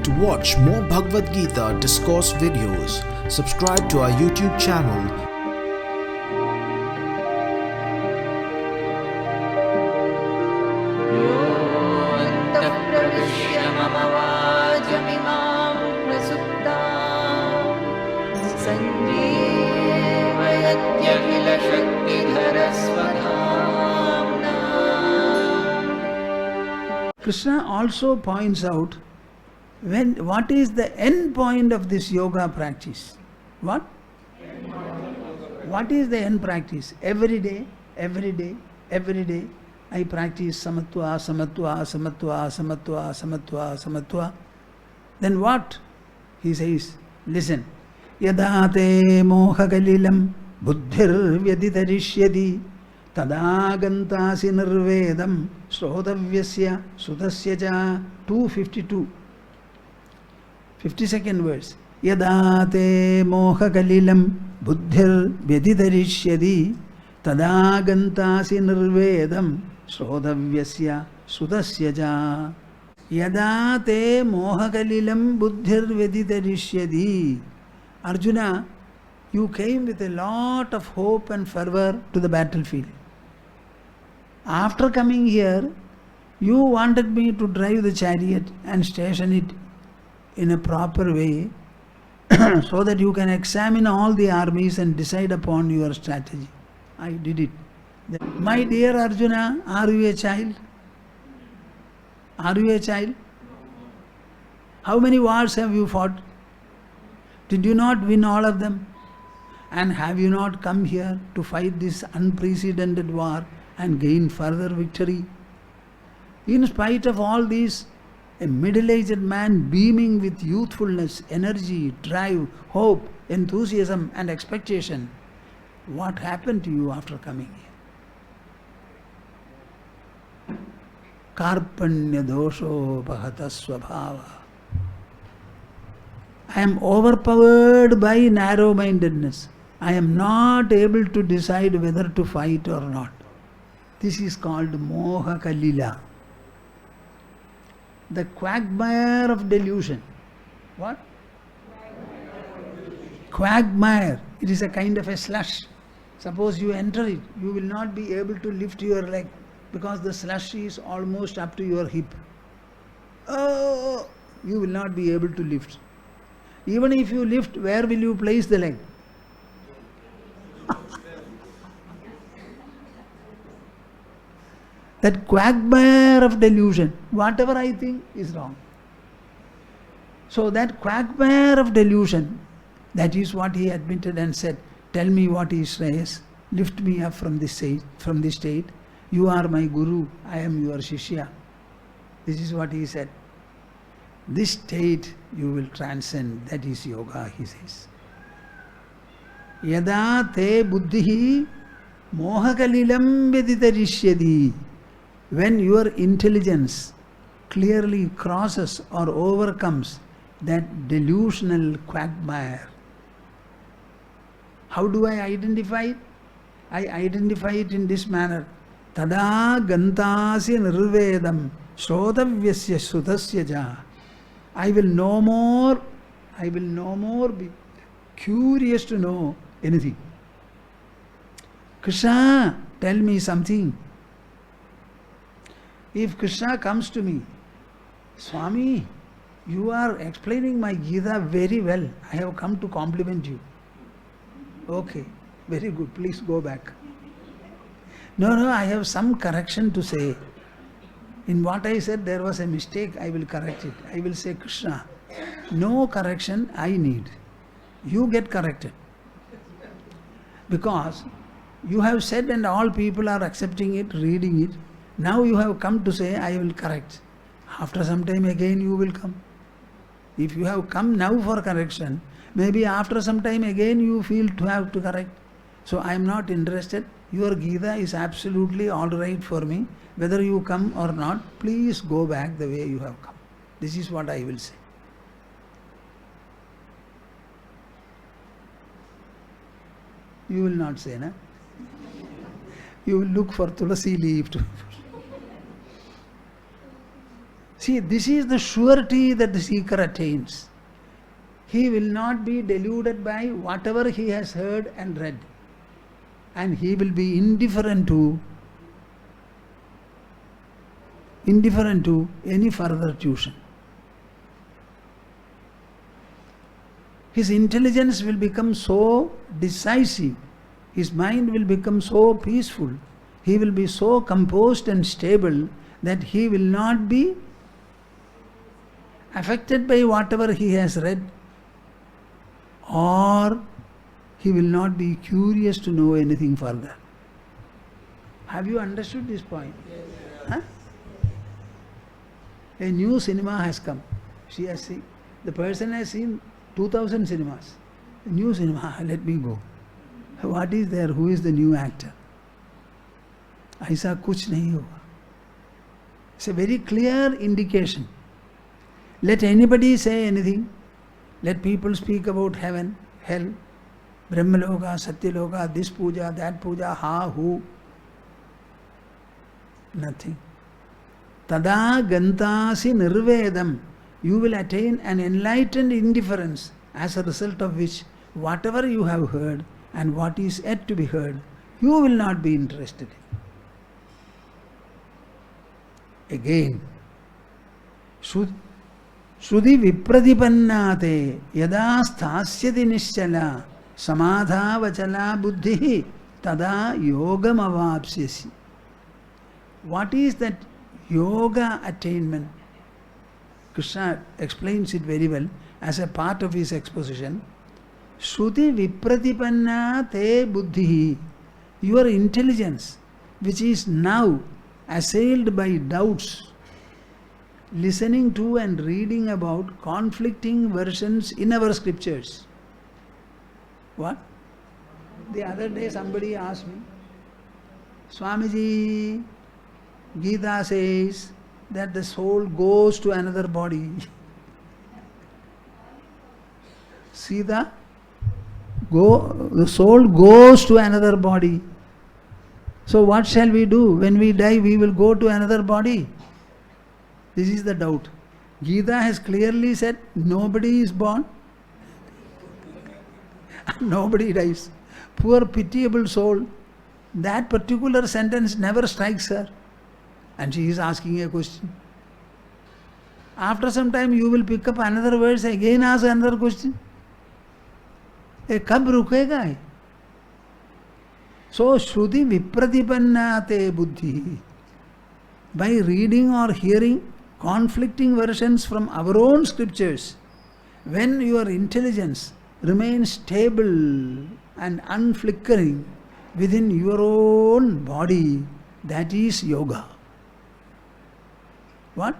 To watch more Bhagavad Gita discourse videos, subscribe to our YouTube channel. Krishna also points out what is the end point of this yoga practice. What? What is the end practice? Every day, I practice samatva, samatva, samatva, samatva, samatva, samatva. Then what? He says, listen. Yada te mohagalilam buddhir vyaditarishyati tadagantasi nirvedam srotavyasya sutasya cha. 252. 52nd verse. Yada te mohagalilam buddhir vyaditarishyati tadagantasi nirvedam srotavyasya sutasya cha. Yada te mohagalilam buddhir vyaditarishyati. Arjuna, you came with a lot of hope and fervor to the battlefield. After coming here, you wanted me to drive the chariot and station it in a proper way so that you can examine all the armies and decide upon your strategy. I did it. My dear Arjuna, are you a child? Are you a child? How many wars have you fought? Did you not win all of them? And have you not come here to fight this unprecedented war and gain further victory? In spite of all this, a middle-aged man beaming with youthfulness, energy, drive, hope, enthusiasm and expectation. What happened to you after coming here? Karpanya dosho bhata swabhava. I am overpowered by narrow-mindedness. I am not able to decide whether to fight or not. This is called moha kalila. The quagmire of delusion. What? Quagmire. It is a kind of a slush. Suppose you enter it, you will not be able to lift your leg because the slush is almost up to your hip. Oh, you will not be able to lift. Even if you lift, where will you place the leg? That quagmire of delusion, whatever I think is wrong. So that quagmire of delusion, that is what he admitted and said, tell me what is Shreyas, lift me up from this state, you are my Guru, I am your Shishya. This is what he said. This state you will transcend, that is yoga, he says. Yada te buddhihi mohakalilam vyaditarishyati. When your intelligence clearly crosses or overcomes that delusional quagmire. How do I identify it? I identify it in this manner. Tada gantasi nirvedam srotavyasya sutasya ja. I will no more be curious to know anything. Krishna, tell me something. If Krishna comes to me, Swami, you are explaining my Gita very well. I have come to compliment you. Okay, very good. Please go back. No, I have some correction to say. In what I said, there was a mistake, I will correct it. I will say, Krishna, no correction I need. You get corrected. Because you have said and all people are accepting it, reading it. Now you have come to say, I will correct. After some time again you will come. If you have come now for correction, maybe after some time again you feel to have to correct. So I am not interested. Your Gita is absolutely all right for me. Whether you come or not, please go back the way you have come. This is what I will say. You will not say, na? You will look for tulasi leaf to See, this is the surety that the seeker attains. He will not be deluded by whatever he has heard and read. And he will be indifferent to any further tuition. His intelligence will become so decisive, his mind will become so peaceful, he will be so composed and stable that he will not be affected by whatever he has read, or he will not be curious to know anything further. Have you understood this point? Huh? A new cinema has come. She has seen. The person has seen 2000 cinemas. A new cinema, let me go. What is there? Who is the new actor? Aisa kuch nahi hoga. It's a very clear indication. Let anybody say anything. Let people speak about heaven, hell, Brahmaloka, Satyaloka, this puja, that puja, who. Nothing. Tada gantasi nirvedam. You will attain an enlightened indifference, as a result of which whatever you have heard and what is yet to be heard, you will not be interested in. Again, Shruti vipradipannate yada sthasyati nischala samadha vachala buddhi tada yogam avapsyasi. What is that yoga attainment? Krishna explains it very well as a part of his exposition. Shruti vipratipanna te buddhi. Your intelligence, which is now assailed by doubts, listening to and reading about conflicting versions in our scriptures. What? The other day somebody asked me, Swamiji, Gita says that the soul goes to another body. See the soul goes to another body. So what shall we do? When we die, we will go to another body. This is the doubt. Gita has clearly said, nobody is born, nobody dies. Poor pitiable soul. That particular sentence never strikes her. And she is asking a question. After some time you will pick up another verse, again ask another question. Kab rukega? So Shruti vipradipannate buddhi. By reading or hearing conflicting versions from our own scriptures, when your intelligence remains stable and unflickering within your own body, that is yoga. What?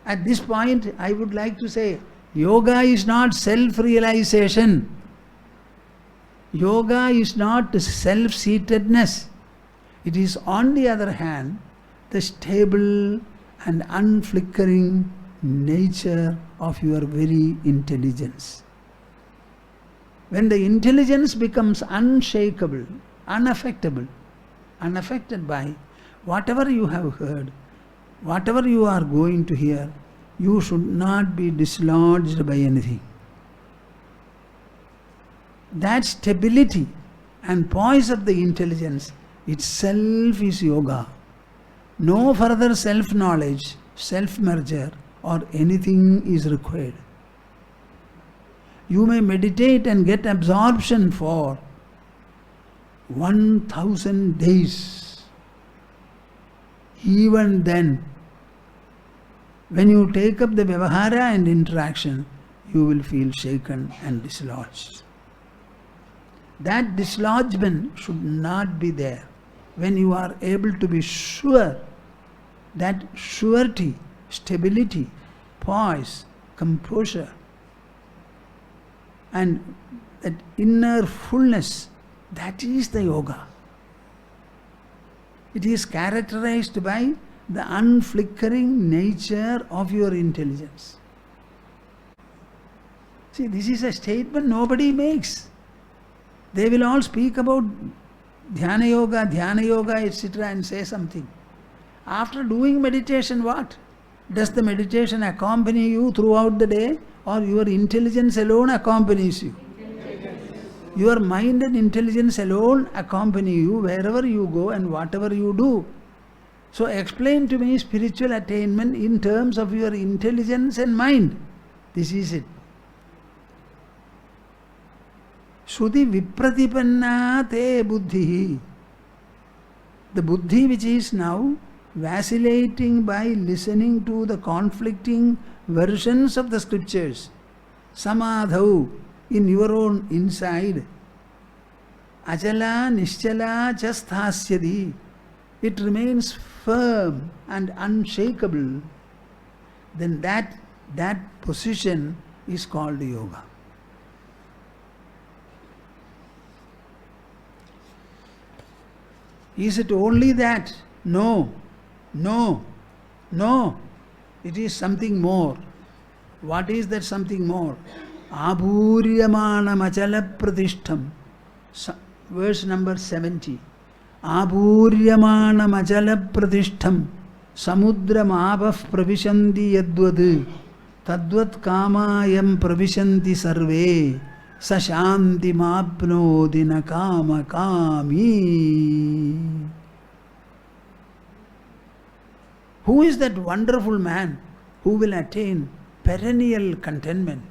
At this point, I would like to say, yoga is not self-realization. Yoga is not self-seatedness. It is, on the other hand, the stable and unflickering nature of your very intelligence. When the intelligence becomes unshakable, unaffected by whatever you have heard, whatever you are going to hear, you should not be dislodged by anything. That stability and poise of the intelligence itself is yoga. No further self-knowledge, self-merger or anything is required. You may meditate and get absorption for 1000 days. Even then, when you take up the vyavahara and interaction, you will feel shaken and dislodged. That dislodgement should not be there. When you are able to be sure, that surety, stability, poise, composure, and that inner fullness, that is the yoga. It is characterized by the unflickering nature of your intelligence. See, this is a statement nobody makes. They will all speak about dhyana yoga, etc. and say something. After doing meditation, what? Does the meditation accompany you throughout the day, or your intelligence alone accompanies you? Your mind and intelligence alone accompany you wherever you go and whatever you do. So explain to me spiritual attainment in terms of your intelligence and mind. This is it. Shruti vipratipanna te buddhi. The buddhi which is now vacillating by listening to the conflicting versions of the scriptures. Samadhau, in your own inside. Achala nischala chasthasyadi. It remains firm and unshakable. Then that position is called yoga. Is it only that? No. It is something more. What is that something more? Abhuryamanam achala pratishtham. Verse number 70. Abhuryamanam achala pratishtham. Samudram abhaf pravishanti yadvad. Tadvat kamayam pravishanti sarve. Sashanti mapnodi na kama kami. Who is that wonderful man who will attain perennial contentment,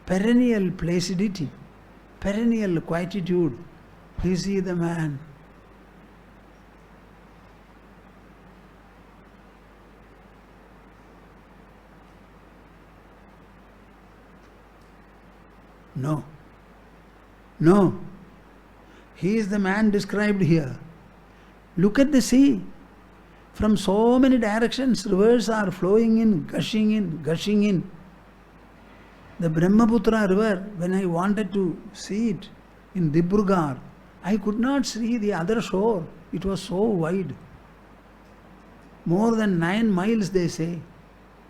perennial placidity, perennial quietude? Is he the man? No. He is the man described here. Look at the sea. From so many directions, rivers are flowing in, gushing in. The Brahmaputra river, when I wanted to see it in Dibrugarh, I could not see the other shore. It was so wide. More than 9 miles, they say.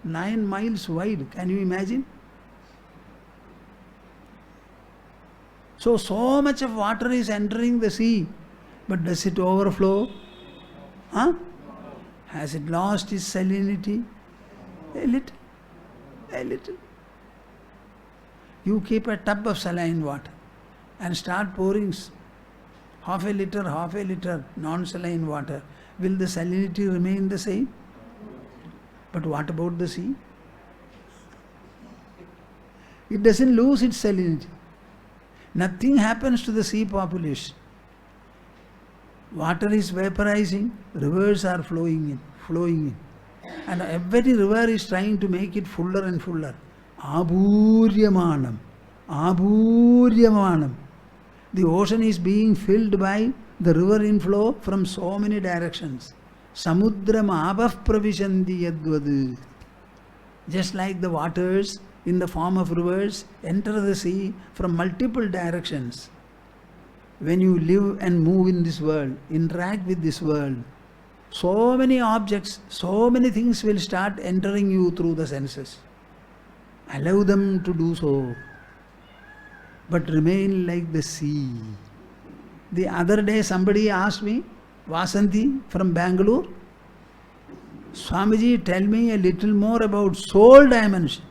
9 miles wide. Can you imagine? So much of water is entering the sea. But does it overflow? Huh? Has it lost its salinity? A little. You keep a tub of saline water and start pouring half a liter non-saline water. Will the salinity remain the same? But what about the sea? It doesn't lose its salinity. Nothing happens to the sea population. Water is vaporizing, rivers are flowing in. And every river is trying to make it fuller and fuller. Abhuryamanam. The ocean is being filled by the river inflow from so many directions. Samudram abhaf pravishanti yadvad. Just like the waters in the form of rivers enter the sea from multiple directions. When you live and move in this world, interact with this world, so many objects, so many things will start entering you through the senses. Allow them to do so, but remain like the sea. The other day somebody asked me, Vasanti from Bangalore, Swamiji, tell me a little more about soul dimension.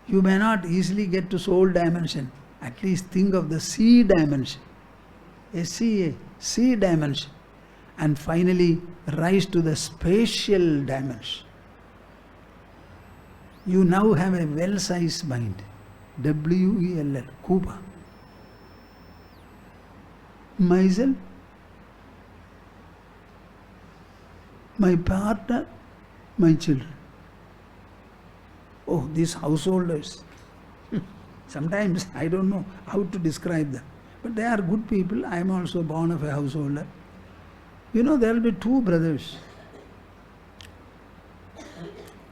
You may not easily get to soul dimension. At least think of the sea dimension. A sea dimension. And finally rise to the spatial dimension. You now have a well-sized mind. W-E-L-L, Kuba. Myself, my partner, my children. Oh, these householders. Sometimes I don't know how to describe them. But they are good people. I am also born of a householder. You know, there will be 2 brothers.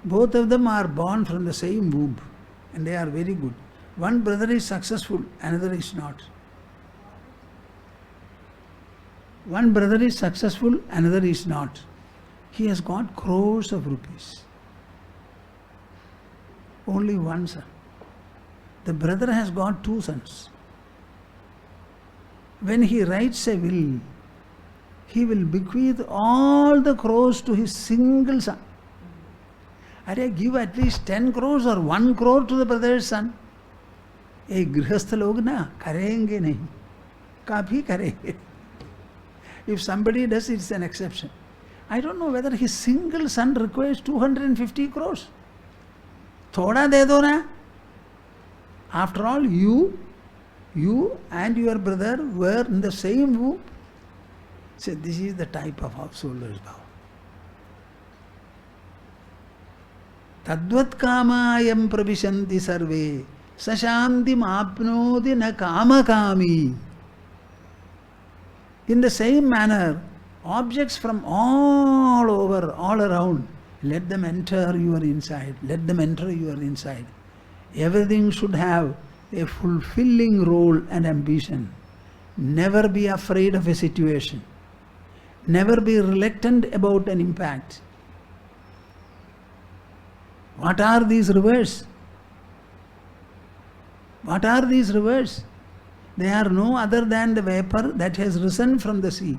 Both of them are born from the same womb. And they are very good. One brother is successful, another is not. One brother is successful, another is not. He has got crores of rupees. Only one son. The brother has got 2 sons. When he writes a will, he will bequeath all the crores to his single son. Arey, give at least 10 crores or 1 crore to the brother's son. Hey, grihastha log na karenge nahi. Kabhi karenge. If somebody does, it's an exception. I don't know whether his single son requires 250 crores. Thoda de do na. After all, you and your brother were in the same womb. So this is the type of householders now. Tadvat kamayam pravishanti sarve sashantim apnodi na kama kami. In the same manner, objects from all over, all around, let them enter your inside. Let them enter your inside. Everything should have a fulfilling role and ambition. Never be afraid of a situation. Never be reluctant about an impact. What are these rivers? What are these rivers? They are no other than the vapor that has risen from the sea.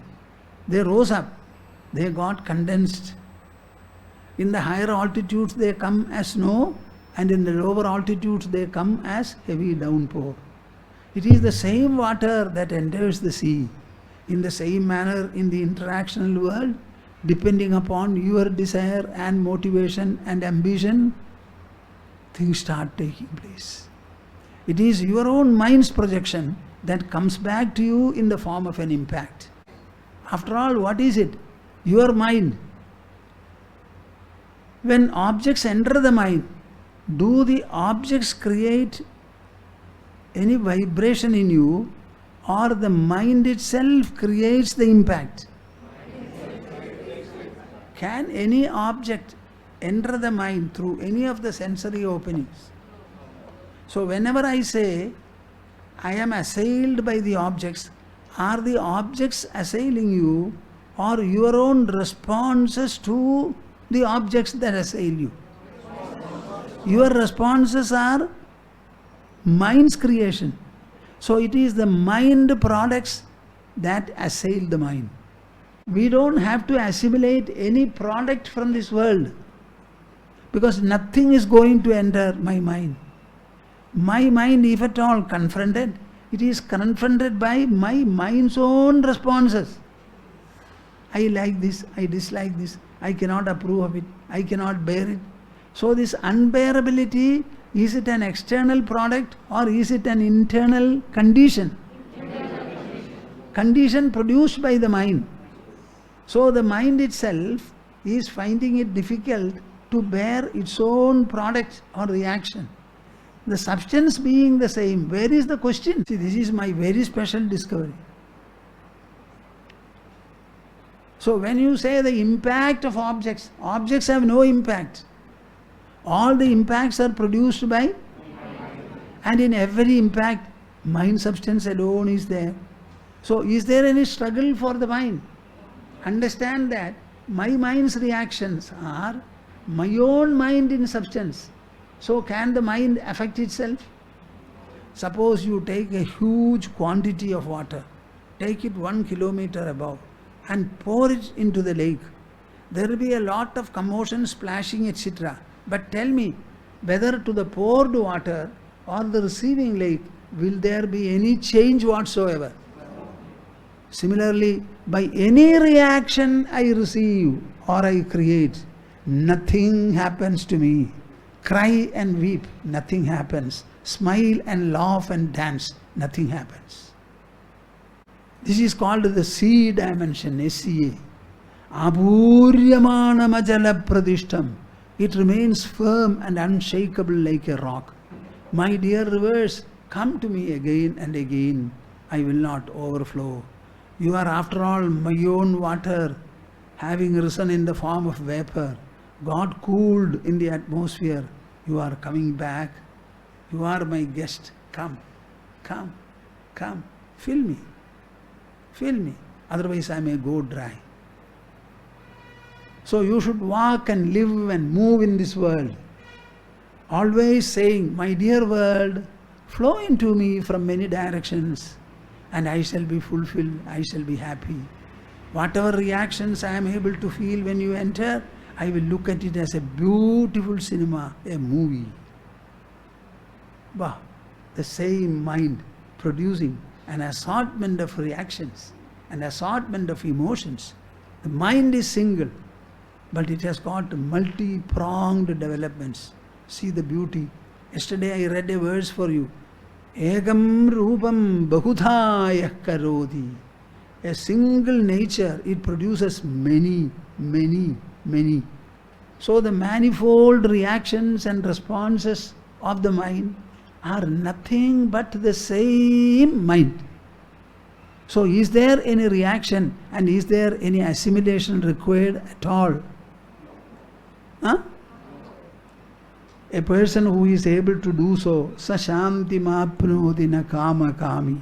They rose up. They got condensed. In the higher altitudes they come as snow, and in the lower altitudes they come as heavy downpour. It is the same water that enters the sea. In the same manner, in the interactional world, depending upon your desire and motivation and ambition, things start taking place. It is your own mind's projection that comes back to you in the form of an impact. After all, what is it? Your mind. When objects enter the mind, do the objects create any vibration in you, or the mind itself creates the impact? Can any object enter the mind through any of the sensory openings? So whenever I say, I am assailed by the objects, are the objects assailing you, or your own responses to the objects that assail you? Your responses are mind's creation. So it is the mind products that assail the mind. We don't have to assimilate any product from this world, because nothing is going to enter my mind. My mind, if at all confronted, it is confronted by my mind's own responses. I like this, I dislike this, I cannot approve of it, I cannot bear it. So this unbearability, is it an external product or is it an internal condition? Condition produced by the mind. So the mind itself is finding it difficult to bear its own product or reaction. The substance being the same, where is the question? See, this is my very special discovery. So when you say the impact of objects, objects have no impact. All the impacts are produced by, and in every impact, mind substance alone is there. So is there any struggle for the mind? Understand that my mind's reactions are my own mind in substance. So can the mind affect itself? Suppose you take a huge quantity of water, take it 1 kilometer above and pour it into the lake. There will be a lot of commotion, splashing, etc. But tell me, whether to the poured water or the receiving lake, will there be any change whatsoever? Similarly, by any reaction I receive or I create, nothing happens to me. Cry and weep, nothing happens. Smile and laugh and dance, nothing happens. This is called the C dimension, SCA. Abhuryamana majala pradishtam. It remains firm and unshakable like a rock. My dear rivers, come to me again and again. I will not overflow. You are after all my own water, having risen in the form of vapor. God cooled in the atmosphere. You are coming back. You are my guest. Come, come, come. Fill me. Fill me. Otherwise I may go dry. So you should walk and live and move in this world, always saying, my dear world, flow into me from many directions and I shall be fulfilled, I shall be happy. Whatever reactions I am able to feel when you enter, I will look at it as a beautiful cinema, a movie. Wow, the same mind producing an assortment of reactions, an assortment of emotions. The mind is single, but it has got multi-pronged developments. See the beauty. Yesterday I read a verse for you. Egam rupam bahudha karodi. A single nature, it produces many, many, many. So the manifold reactions and responses of the mind are nothing but the same mind. So is there any reaction and is there any assimilation required at all? Huh? A person who is able to do so, sa shanti mapnoti na kama kami,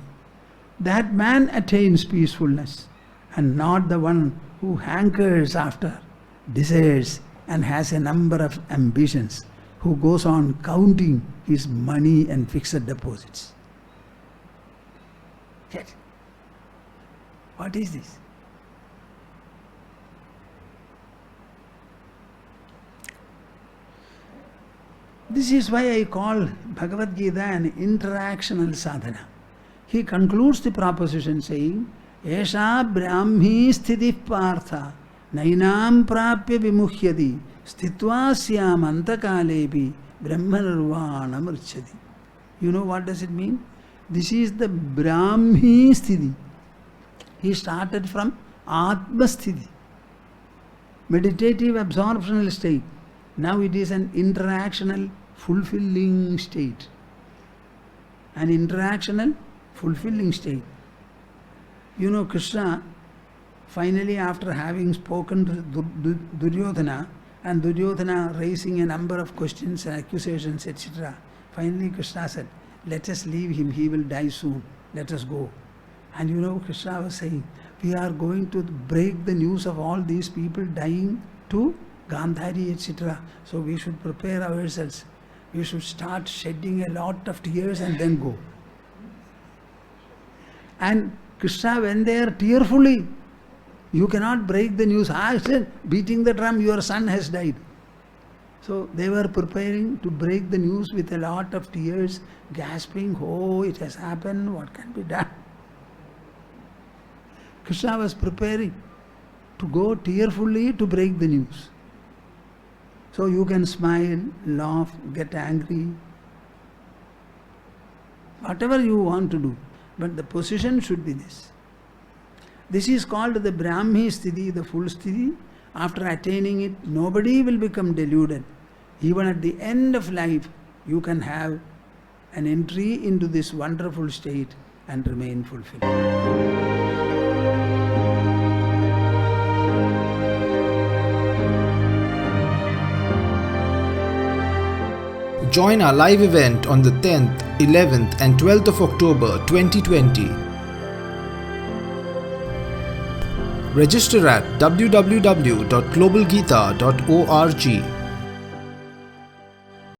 that man attains peacefulness, and not the one who hankers after, desires, and has a number of ambitions, who goes on counting his money and fixed deposits. Yet, what is this? This is why I call Bhagavad Gita an interactional sadhana. He concludes the proposition saying, Esha brahmi sthiti partha nainam prapya vimuhyati sthitva syam antakalepi brahmanirvana mrchati. You know what does it mean? This is the brahmi sthiti. He started from atma sthiti, meditative absorptional state. Now it is an interactional fulfilling state. An interactional fulfilling state. You know, Krishna, finally after having spoken to Duryodhana, and Duryodhana raising a number of questions and accusations, etc., finally Krishna said, let us leave him, he will die soon, let us go. And you know, Krishna was saying, we are going to break the news of all these people dying to Gandhari, etc. So we should prepare ourselves. We should start shedding a lot of tears and then go. And Krishna went there tearfully. You cannot break the news. I said, beating the drum, your son has died. So they were preparing to break the news with a lot of tears, gasping, oh, it has happened, what can be done? Krishna was preparing to go tearfully to break the news. So you can smile, laugh, get angry, whatever you want to do. But the position should be this. This is called the Brahmi Sthiti, the full Sthiti. After attaining it, nobody will become deluded. Even at the end of life, you can have an entry into this wonderful state and remain fulfilled. Join our live event on the 10th, 11th and 12th of October 2020. Register at www.globalgita.org.